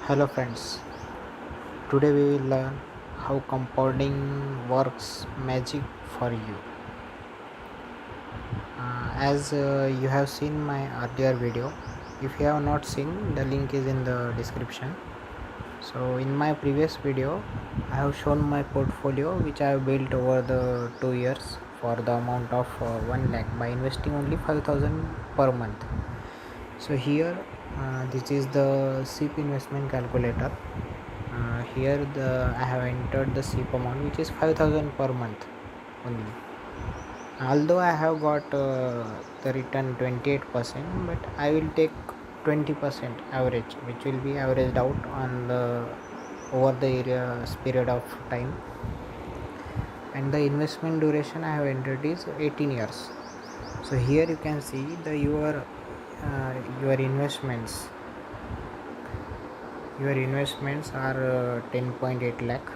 Hello friends, today we will learn how compounding works magic for you. As you have seen my earlier video, if you have not seen, the link is in the description. So in my previous video, I have shown my portfolio which I have built over the 2 years for the amount of 1 lakh by investing only 5000 per month. So here this is the SIP investment calculator. Here I have entered the SIP amount which is 5000 per month only. Although I have got the return 28%, but I will take 20% average, which will be averaged out on the over the period of time. And the investment duration I have entered is 18 years. So here you can see the your investments. Your investments are 10.8 lakh,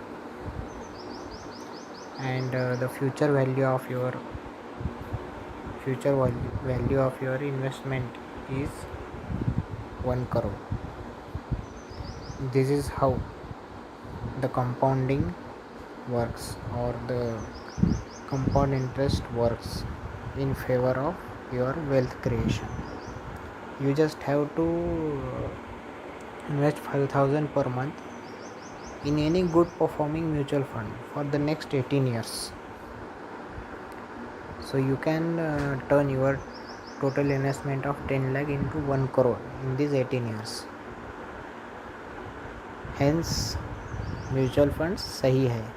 and the future value of your investment is 1 crore. This is how the compounding works, or the compound interest works in favor of your wealth creation. You just have to invest 5000 per month in any good performing mutual fund for the next 18 years. So you can turn your total investment of 10 lakh into 1 crore in these 18 years. Hence mutual funds सही है.